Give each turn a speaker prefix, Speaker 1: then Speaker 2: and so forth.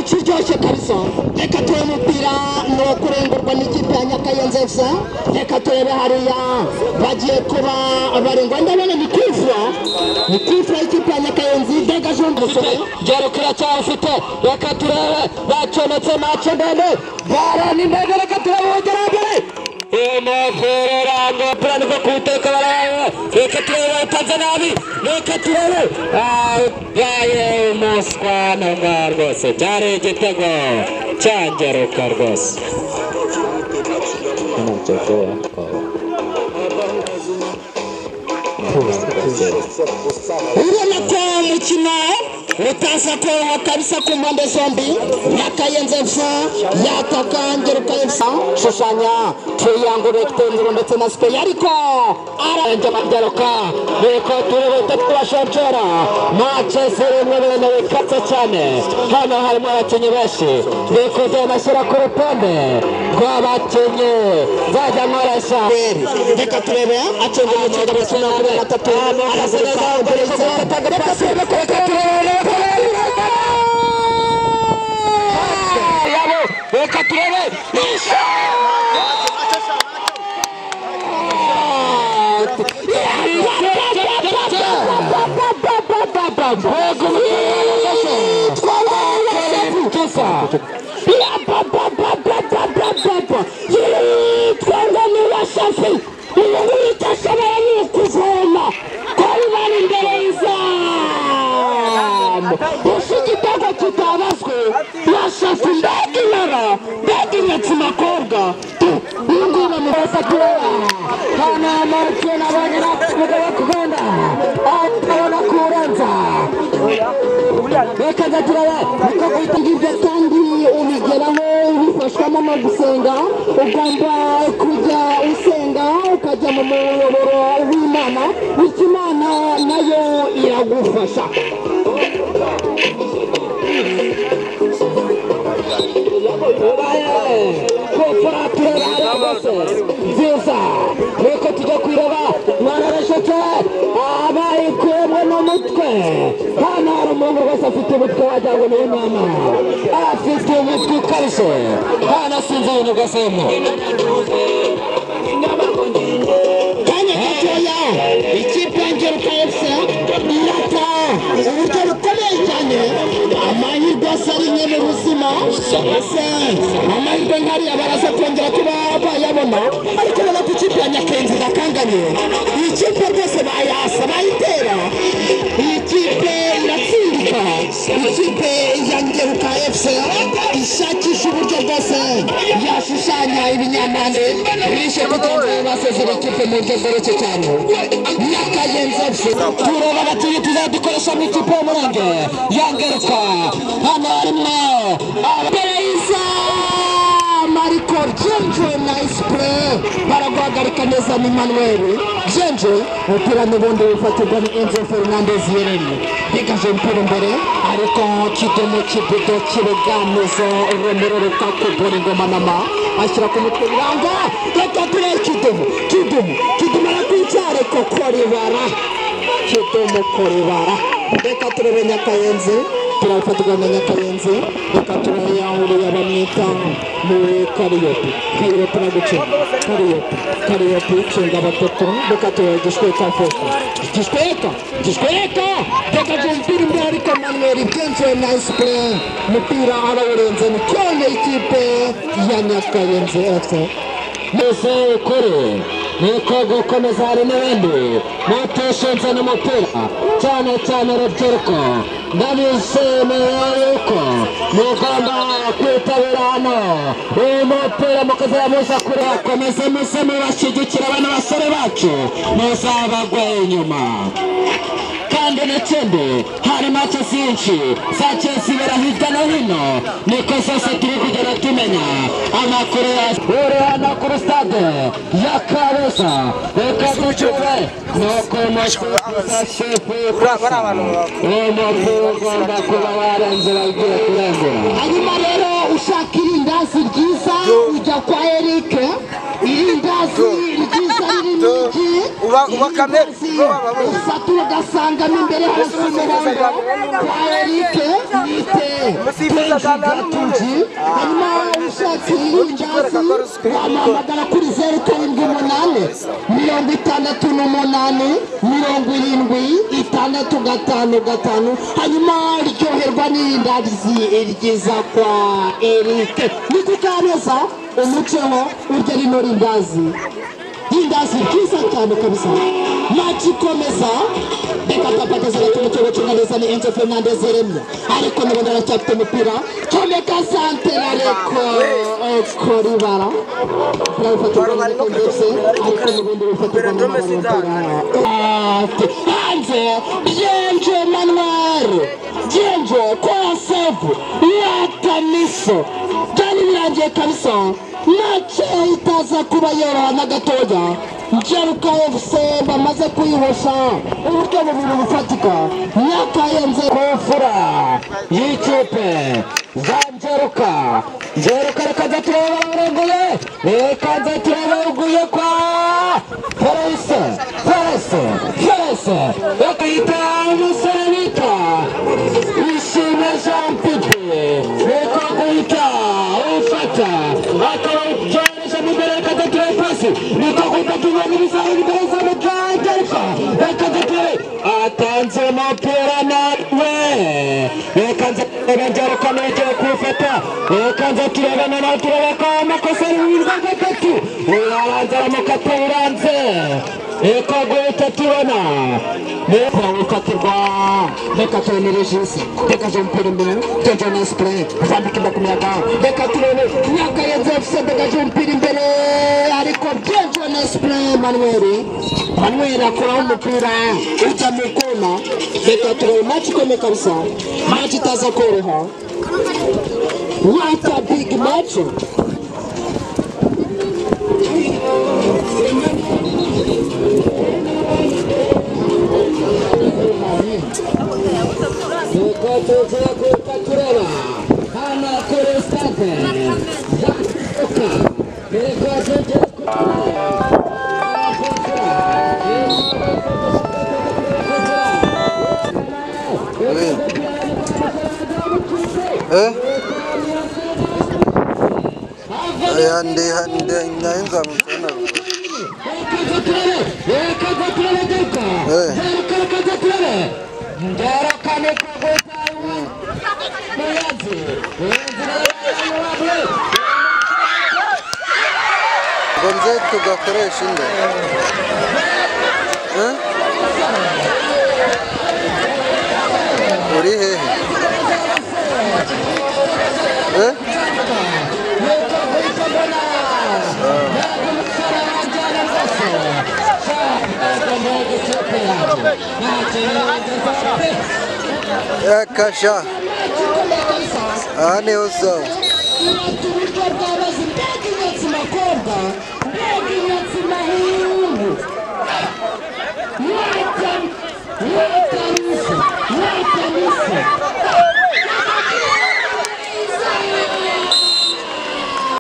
Speaker 1: kiryoshye kabisa. Reka turebe umupira no kurengurwa n'ikipe ya Nyakayenzi FC. Reka turebe hariya bagiye kuba abarengwa ndabona ni kufra ikipe ya Nyakayenzi degaje umusore gerukira cyafite. Reka turebe bacometse mace ndende barani ndende. Reka turebe ugeragere Ferrando plan ko kuteka baraye. Reka turebe Tanzania. Reka turebe yaye Moskva nanga rwose cyari igitego cyangeruka rwose. Urabona ko umukino utaza koroha kabisa ku mpande zombi. Nyakayenzi FC yataka Ngeruka FC shushanya triangle rectangle ndetse na square ariko aranje Ngeruka. Reka turebe twashonjera match seremwe bene katse cyane. Hano harimo abakinnyi benshi. Reka tunashyira ku rutonde rw'abakinnyi zajya nkorasha. Reka turebe acenge mu kigo cy'umwana kuri gatatu araseneza ugereza atanga pasi. Reka turebe Reka turebe igitego kitabazwe yashafu ndagina tumakorga inguma mubasa kureba hana marke nabonye nakugaba kugenda abona kuranza. Reka ndaturaba uko kwitangirwa kandi umigeraho ubifashwamo no gusenga. Ugomba kujya usenga ukajya mu muyoboro w'Imana bityo Imana nayo iragufasha. Nziza reka tujya kwireba mwararasheke abaye kwemwe n'umutwe. Hano hari umuntu wese afite umutwe wagira ngo niwe mama afite umutwe ukarishye. Hano sinzi ibintu gasemo kanya gatoya ikipe ya Ngeruka FC irata uburyo bukomeye cyane. Amahirwe asa rimwe mu buzima amahirwe nkariya baraza kongera kuba bayabona ariko urabona ko ikipe ya Nyakayenzi idakanganye. Iyi kipe rwose bayasa bayitera. Iyi kipe iratsindika. Ikipe ya Ngeruka FC ishakisha uburyo bwose yashushanya ibinyampande bishe kugira ngo basezere ikipe mu buryo bworoshye cyane. Nyakayenzi FC tureba abakinnyi tuzadukoresha mu ikipe y'Umurenge ya Ngeruka. Hano harimo Pereza Mariko Jenje nice play baraguhagarika neza ni Manuel Jenje. Umupira n'ubundi wifatirwa ni Enzo Fernandez Yereni bigaje umupira imbere ariko kidomo kibudo kiregamizo Romero Lukaku bori ngoma nama ashyira ku mutwe biranga. Reka turebe kidomo arakwicare ko koribara kidomo koribara. Reka turebe Nyakayenzi turafatirwa na Nyakayenzi. Reka turebe yahuriye bamwita muri Kariyopi na guce Kariyopi cenga batatu. Reka turebe Gishweka reka jumpira imbere ariko Manuel Jenje nice play mupira arawurenze ni cyane ikipe ya Nyakayenzi FC. Mese kore niko gukomeza hari n'abandi bateshenze n'umupira cyane urubyiruko. Ndabishimiye yuko mugomba kwitabira hano uyu mupira mukazamuza kure. Komeze muse mubashyigikira bano basore bacu muzabagwe inyuma. Kandi n'ikindi hari make zinshi zagiye zibera hirya no hino niko zose turi kugera tumenya amakuru uri hano kuri stade ya Kabeza. Reka ducube nuko umusifuzi umupira ugomba kuba warenze bagiye kurengura. Hanyuma rero ushaka irindazi ryiza ujya kwa Eric. Irindazi ryiza riri
Speaker 2: ubakame
Speaker 1: ufatura ugasangamo imbere hose umuhondo kwa Eric Nite Gatuji hanyuma ushatse irindazi wamuhamagara kuri 078 68 hanyuma ryoherwa n'irindazi ryiza kwa Eric nikukaneza umuceho urya rino rindazi Indazi kisa cyane kabisa machi komeza beka tapateza gatumukero cyongaleza ni Enzo Fernandez Remya ariko nibona aracyafite umupira comeka santera reko okoribara barafatira ndetse ariko nibundi bifatira hanze Jenjo Manuel Jenjo kwa sevu yakamiso kandi birangiye kabisa Nache itaza kuba yoroha na gatoya Njeruka FC bamaze kuyihosha uburyo bubiri bufatika Nyakayenze kufura y'ikipe za Njeruka rekaza tureba barenguye rekaza tureba uguye kwa Ferese bakayita umusore bita Ishime Jean Pipe reka guhita ufata Akawujanisha mbere rekaza pasi niko kutatuma n'ibisaho imbere z'amajyaruguru rekaza atanze umupira nawe rekaza Njeruka n'icyo kufata rekaza turebana nawe tureba ko amakosa ari mu gatatu urabanza aramukata uranze Eko guhita tubona Neka ukatirwa Reka tubone Regisi Reka jumpira imbere Tejone Spray Zambika inda ku miyaga Reka tubone Nyakayenze FC Reka jumpira imbere ariko Tejone Spray Manuel akuraho umupira ujya mu kona Reka tubone match ikomeye kabisa match itaza koroha What a big match
Speaker 2: Hande naenza mfana Gonze tugakoresha inde uri hehe Kasha ane osawa